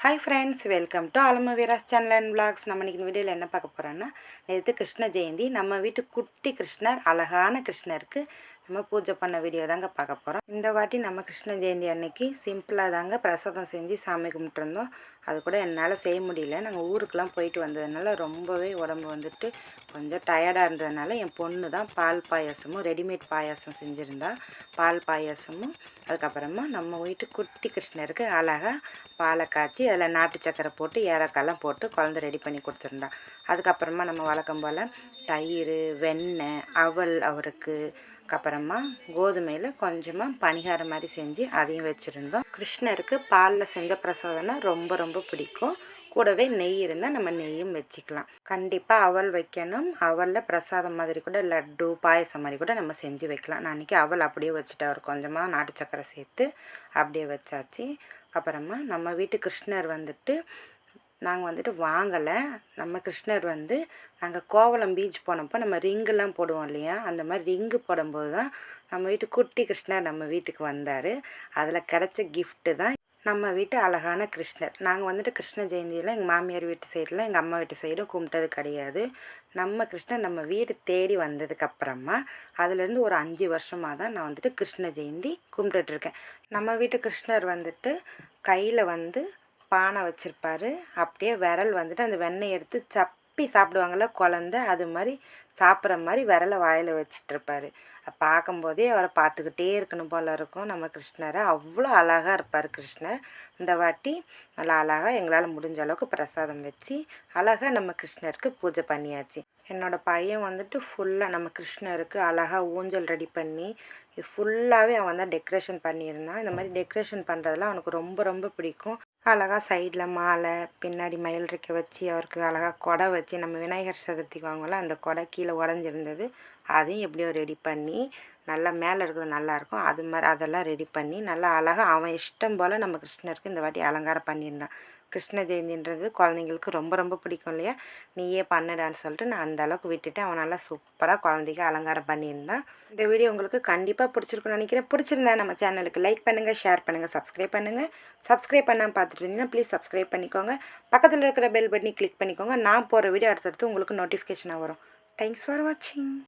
Hi friends, welcome to ஆலமா வீராஸ் channel and vlogs. நம்ம இன்றைக்கி இந்த வீடியோவில் என்ன பார்க்க போகிறோன்னா, நேற்று கிருஷ்ண ஜெயந்தி. நம்ம வீட்டு குட்டி கிருஷ்ணர், அழகான கிருஷ்ணருக்கு நம்ம பூஜை பண்ண வீடியோ தாங்க பார்க்க போகிறோம். இந்த வாட்டி நம்ம கிருஷ்ண ஜெயந்தி அன்னைக்கு சிம்பிளாக தாங்க பிரசாதம் செஞ்சு சாமி கும்பிட்டுருந்தோம். அது கூட என்னால் செய்ய முடியல. நாங்கள் ஊருக்கெலாம் போயிட்டு வந்ததுனால ரொம்பவே உடம்பு வந்துட்டு கொஞ்சம் டயர்டாக இருந்ததுனால என் பொண்ணு தான் பால் பாயாசமும் ரெடிமேட் பாயாசம் செஞ்சுருந்தா. பால் பாயாசமும் அதுக்கப்புறமா நம்ம வீட்டு குட்டி கிருஷ்ணருக்கு அழகாக பாலை காய்ச்சி அதில் நாட்டு சக்கரை போட்டு ஏலக்காயெல்லாம் போட்டு குழந்தை ரெடி பண்ணி கொடுத்துருந்தா. அதுக்கப்புறமா நம்ம வழக்கம் போல் தயிர், வெண்ணெய், அவல் அவருக்கு, அதுக்கப்புறமா கோதுமையில் கொஞ்சமாக பணிகாரம் மாதிரி செஞ்சு அதையும் வச்சுருந்தோம். கிருஷ்ணருக்கு பாலில் செஞ்ச பிரசாதம்னா ரொம்ப ரொம்ப பிடிக்கும். கூடவே நெய் இருந்தால் நம்ம நெய்யும் வச்சுக்கலாம். கண்டிப்பாக அவல் வைக்கணும். அவலில் பிரசாதம் மாதிரி கூட லட்டு, பாயசம் மாதிரி கூட நம்ம செஞ்சு வைக்கலாம். நான் அன்றைக்கி அவல் அப்படியே வச்சுட்டேன். ஒரு கொஞ்சமாக நாட்டு சக்கரை சேர்த்து அப்படியே வச்சாச்சு. அப்புறமா நம்ம வீட்டு கிருஷ்ணர் வந்துட்டு நாங்கள் வந்துட்டு வாங்கலை. நம்ம கிருஷ்ணர் வந்து நாங்கள் கோவளம் பீச் போனப்போ நம்ம ரிங்கெல்லாம் போடுவோம் இல்லையா, அந்த மாதிரி ரிங்கு போடும்போது தான் நம்ம வீட்டு குட்டி கிருஷ்ணர் நம்ம வீட்டுக்கு வந்தார். அதில் கிடச்ச கிஃப்ட்டு தான் நம்ம வீட்டு அழகான கிருஷ்ணர். நாங்கள் வந்துட்டு கிருஷ்ண ஜெயந்தியில் எங்கள் மாமியார் வீட்டு சைடில் எங்கள் அம்மா வீட்டு சைடும் கும்பிட்டது கிடையாது. நம்ம கிருஷ்ணர் நம்ம வீடு தேடி வந்ததுக்கப்புறமா அதுலேருந்து ஒரு 5 வருஷமாக தான் நான் வந்துட்டு கிருஷ்ண ஜெயந்தி கும்பிட்டுட்ருக்கேன். நம்ம வீட்டு கிருஷ்ணர் வந்துட்டு கையில் வந்து பானை வச்சுருப்பார். அப்படியே விரல் வந்துட்டு அந்த வெண்ணெய் எடுத்து சப்பி சாப்பிடுவாங்கள்ல குழந்த, அது மாதிரி சாப்பிட்ற மாதிரி விரலை வாயில் வச்சிட்ருப்பார். பார்க்கும்போதே அவரை பார்த்துக்கிட்டே இருக்கணும் போல் இருக்கும் நம்ம கிருஷ்ணரை. அவ்வளோ அழகாக இருப்பார் கிருஷ்ணர். இந்த வாட்டி நல்லா அழகாக எங்களால் முடிஞ்ச அளவுக்கு பிரசாதம் வச்சு அழகாக நம்ம கிருஷ்ணருக்கு பூஜை பண்ணியாச்சு. என்னோடய பையன் வந்துட்டு ஃபுல்லாக நம்ம கிருஷ்ணருக்கு அழகாக ஊஞ்சல் ரெடி பண்ணி இது ஃபுல்லாகவே அவன் தான் டெக்கரேஷன் பண்ணியிருந்தான். இந்த மாதிரி டெக்கரேஷன் பண்ணுறதுலாம் அவனுக்கு ரொம்ப ரொம்ப பிடிக்கும். அழகாக சைடில் மாலை, பின்னாடி மயில் ரெக்கை வச்சு அவருக்கு அழகாக கொடை வச்சு, நம்ம விநாயகர் சதுர்த்திக்கு வாங்கலாம் அந்த கொடை கீழே உடஞ்சிருந்தது, அதையும் எப்படியோ ரெடி பண்ணி நல்லா மேலே இருக்கிறது நல்லாயிருக்கும் அது மாதிரி அதெல்லாம் ரெடி பண்ணி நல்லா அழகாக அவன் இஷ்டம் போல் நம்ம கிருஷ்ணருக்கு இந்த வாட்டி அலங்காரம் பண்ணியிருந்தான். கிருஷ்ண ஜெயந்தின்றது குழந்தைங்களுக்கு ரொம்ப ரொம்ப பிடிக்கும் இல்லையா, நீயே பண்ணுடான்னு சொல்லிட்டு நான் அந்த அளவுக்கு விட்டுட்டு அவன் நல்லா சூப்பராக குழந்தைக்கு அலங்காரம் பண்ணியிருந்தான். இந்த வீடியோ உங்களுக்கு கண்டிப்பாக பிடிச்சிருக்குன்னு நினைக்கிறேன். பிடிச்சிருந்தா நம்ம சேனலுக்கு லைக் பண்ணுங்கள், ஷேர் பண்ணுங்கள், சப்ஸ்கிரைப் பண்ணுங்கள். சப்ஸ்கிரைப் பண்ணாமல் பார்த்துட்டு இருந்தீங்கன்னா ப்ளீஸ் சப்ஸ்கிரைப் பண்ணிக்கோங்க. பக்கத்தில் இருக்கிற பெல் பட்டனை கிளிக் பண்ணிக்கோங்க. நான் போகிற வீடியோ அடுத்தடுத்து உங்களுக்கு நோட்டிஃபிகேஷனாக வரும். தேங்க்ஸ் ஃபார் வாட்சிங்.